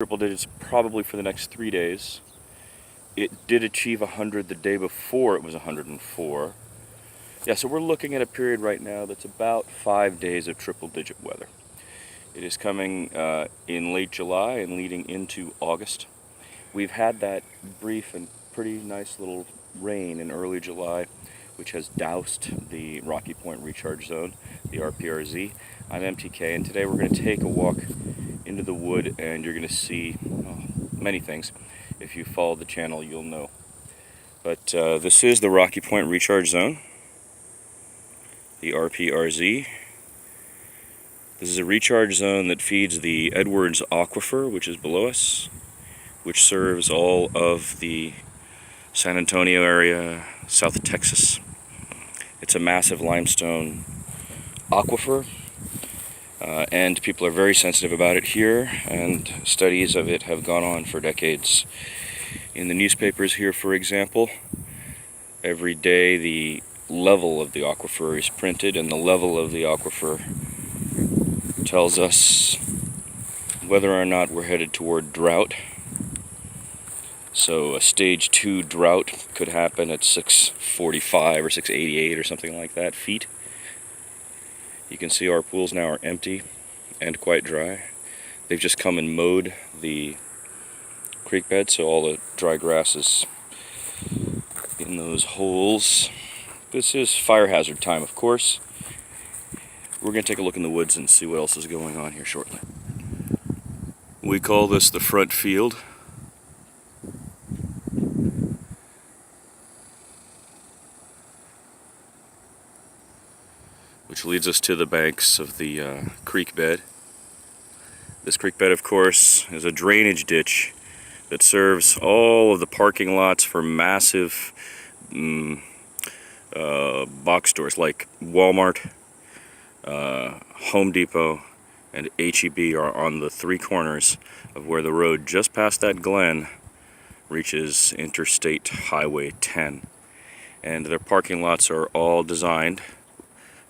Triple digits probably for the next 3 days. It did achieve 100 the day before it was 104. Yeah, so we're looking at a period right now that's about 5 days of triple digit weather. It is coming in late July and leading into August. We've had that brief and pretty nice little rain in early July, which has doused the Rocky Point recharge zone, the RPRZ. I'm MTK, and today we're going to take a walk into the wood, and you're going to see many things. If you follow the channel, you'll know. But this is the Rocky Point recharge zone, the RPRZ. This is a recharge zone that feeds the Edwards Aquifer, which is below us, which serves all of the San Antonio area, South Texas. It's a massive limestone aquifer, and people are very sensitive about it here, and studies of it have gone on for decades. In the newspapers here, for example, every day the level of the aquifer is printed, and the level of the aquifer tells us whether or not we're headed toward drought. So a stage 2 drought could happen at 645 or 688 or something like that feet. You can see our pools now are empty and quite dry. They've just come and mowed the creek bed, so all the dry grass is in those holes. This is fire hazard time, of course. We're going to take a look in the woods and see what else is going on here shortly. We call this the front field. Which leads us to the banks of the creek bed. This creek bed, of course, is a drainage ditch that serves all of the parking lots for massive box stores like Walmart, Home Depot, and HEB are on the three corners of where the road just past that glen reaches Interstate Highway 10. And their parking lots are all designed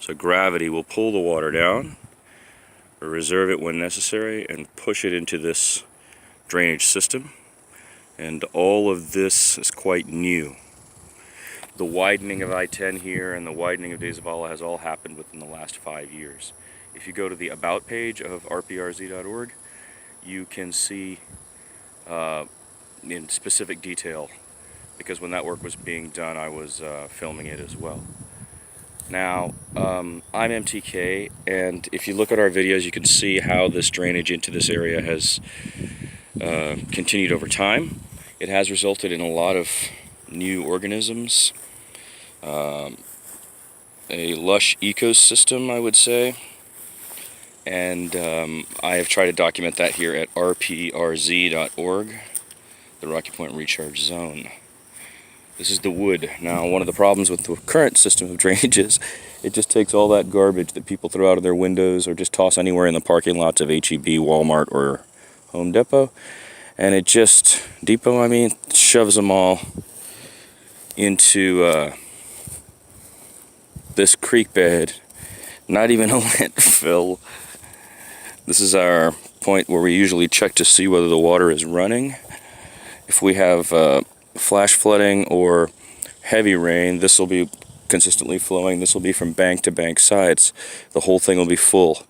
so gravity will pull the water down, or reserve it when necessary, and push it into this drainage system. And all of this is quite new. The widening of I-10 here and the widening of De Zavala has all happened within the last 5 years. If you go to the About page of rprz.org, you can see in specific detail, because when that work was being done, I was filming it as well. Now, I'm MTK, and if you look at our videos, you can see how this drainage into this area has continued over time. It has resulted in a lot of new organisms, a lush ecosystem, I would say, and I have tried to document that here at rprz.org, the Rocky Point Recharge Zone. This is the wood. Now, one of the problems with the current system of drainage is it just takes all that garbage that people throw out of their windows or just toss anywhere in the parking lots of HEB, Walmart, or Home Depot, and it just, shoves them all into this creek bed. Not even a landfill. This is our point where we usually check to see whether the water is running. If we have flash flooding or heavy rain, this will be consistently flowing. This will be from bank to bank sides. The whole thing will be full.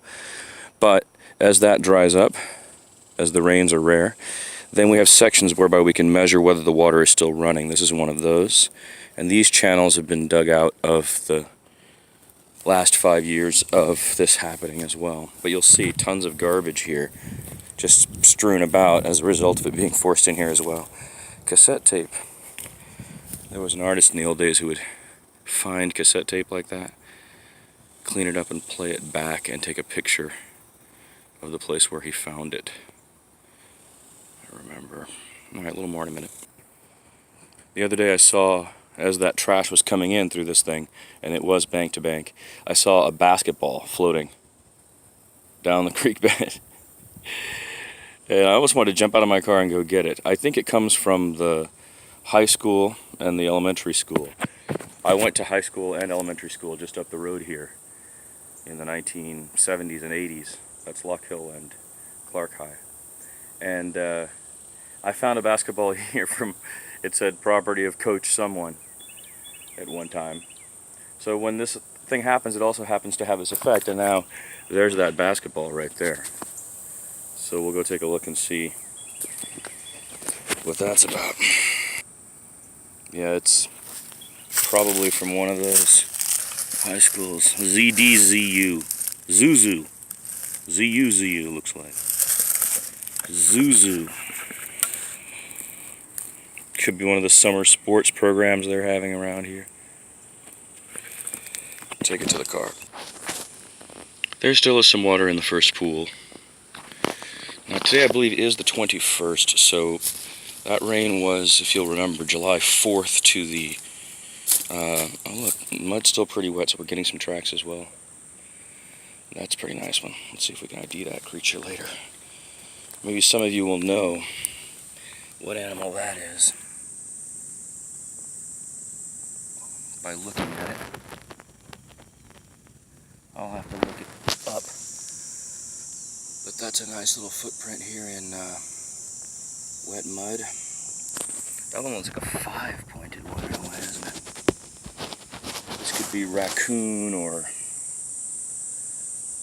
But as that dries up, as the rains are rare, then we have sections whereby we can measure whether the water is still running. This is one of those. And these channels have been dug out of the last 5 years of this happening as well. But you'll see tons of garbage here just strewn about as a result of it being forced in here as well. Cassette tape. There was an artist in the old days who would find cassette tape like that, clean it up and play it back and take a picture of the place where he found it. I remember. Alright, a little more in a minute. The other day I saw, as that trash was coming in through this thing, and it was bank to bank, I saw a basketball floating down the creek bed. And I almost wanted to jump out of my car and go get it. I think it comes from the high school and the elementary school. I went to high school and elementary school just up the road here in the 1970s and 80s. That's Lock Hill and Clark High. and I found a basketball here from, it said property of Coach someone at one time. So when this thing happens, it also happens to have this effect, and now there's that basketball right there. So we'll go take a look and see what that's about. Yeah, it's probably from one of those high schools. ZDZU. Zuzu. ZUZU looks like. Zuzu. Could be one of the summer sports programs they're having around here. Take it to the car. There still is some water in the first pool. Now today I believe is the 21st, so that rain was, if you'll remember, July 4th to the, oh look, mud's still pretty wet, so we're getting some tracks as well. That's a pretty nice one. Let's see if we can ID that creature later. Maybe some of you will know what animal that is by looking at it. I'll have to look it up. But that's a nice little footprint here in wet mud. That one looks like a 5-pointed one, isn't it? This could be raccoon or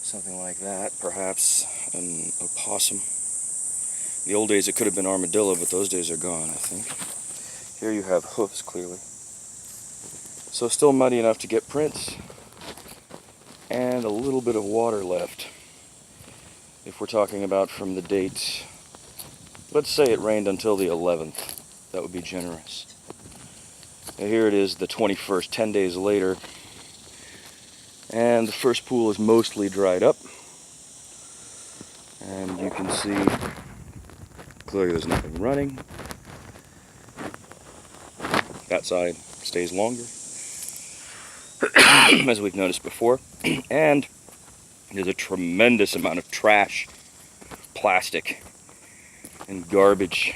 something like that, perhaps an opossum. In the old days it could have been armadillo, but those days are gone, I think. Here you have hoofs, clearly. So still muddy enough to get prints, and a little bit of water left. If we're talking about from the date, let's say it rained until the 11th, that would be generous. And here it is, the 21st, 10 days later, and the first pool is mostly dried up. And you can see clearly there's nothing running. That side stays longer, as we've noticed before. And there's a tremendous amount of trash, plastic, and garbage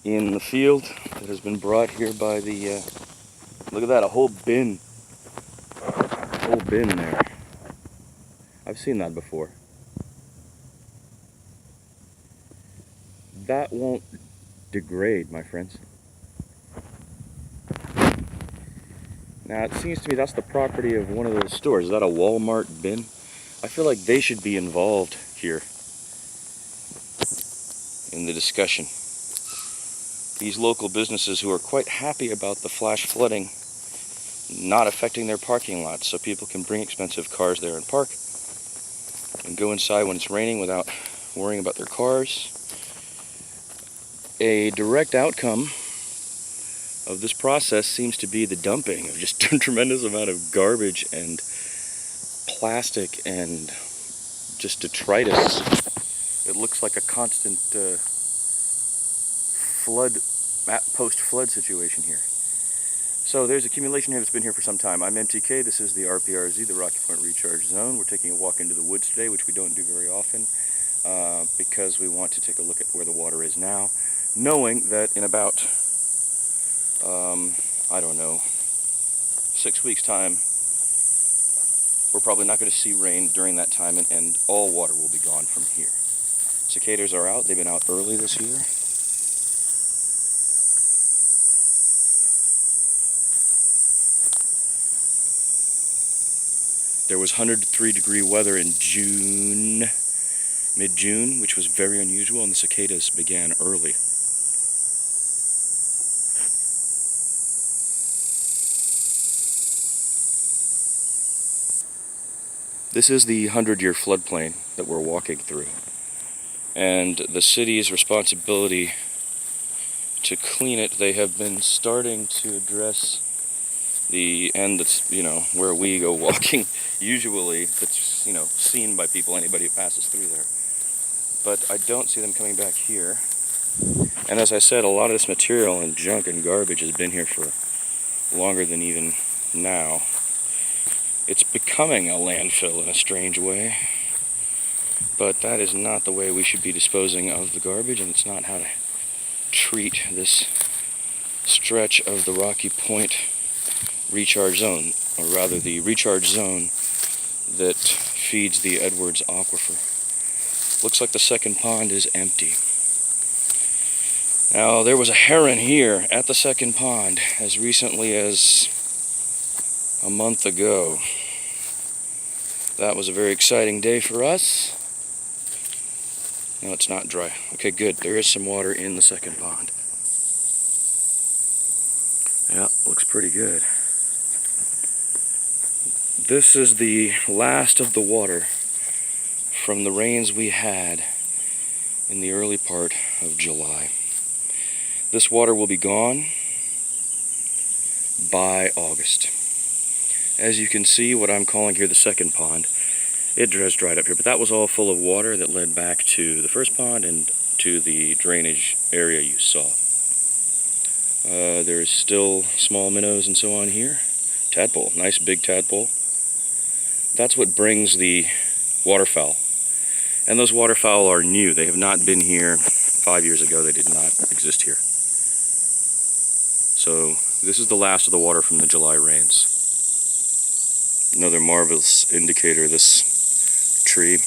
in the field that has been brought here by the, look at that, a whole bin there. I've seen that before. That won't degrade, my friends. Now it seems to me that's the property of one of those stores. Is that a Walmart bin? I feel like they should be involved here in the discussion. These local businesses who are quite happy about the flash flooding not affecting their parking lots, so people can bring expensive cars there and park and go inside when it's raining without worrying about their cars. A direct outcome of this process seems to be the dumping of just a tremendous amount of garbage and plastic and just detritus. It looks like a constant post-flood situation here. So there's accumulation here that's been here for some time. I'm MTK, this is the RPRZ, the Rocky Point Recharge Zone. We're taking a walk into the woods today, which we don't do very often, because we want to take a look at where the water is now, knowing that in about, I don't know, 6 weeks' time, we're probably not going to see rain during that time, and all water will be gone from here. Cicadas are out. They've been out early this year. There was 103-degree weather in June, mid-June, which was very unusual, and the cicadas began early. This is the 100-year floodplain that we're walking through, and the city's responsibility to clean it, they have been starting to address the end that's, you know, where we go walking usually, that's, you know, seen by people, anybody who passes through there. But I don't see them coming back here. And as I said, a lot of this material and junk and garbage has been here for longer than even now. It's becoming a landfill in a strange way, but that is not the way we should be disposing of the garbage, and it's not how to treat this stretch of the Rocky Point recharge zone, or rather the recharge zone that feeds the Edwards Aquifer. Looks like the second pond is empty. Now, there was a heron here at the second pond as recently as a month ago. That was a very exciting day for us. No, it's not dry. Okay, good. There is some water in the second pond. Yeah, looks pretty good. This is the last of the water from the rains we had in the early part of July. This water will be gone by August. As you can see, what I'm calling here the second pond, it has dried up here, but that was all full of water that led back to the first pond and to the drainage area you saw. There's still small minnows and so on here. Tadpole, nice big tadpole. That's what brings the waterfowl. And those waterfowl are new. They have not been here 5 years ago. They did not exist here. So this is the last of the water from the July rains. Another marvelous indicator, this tree.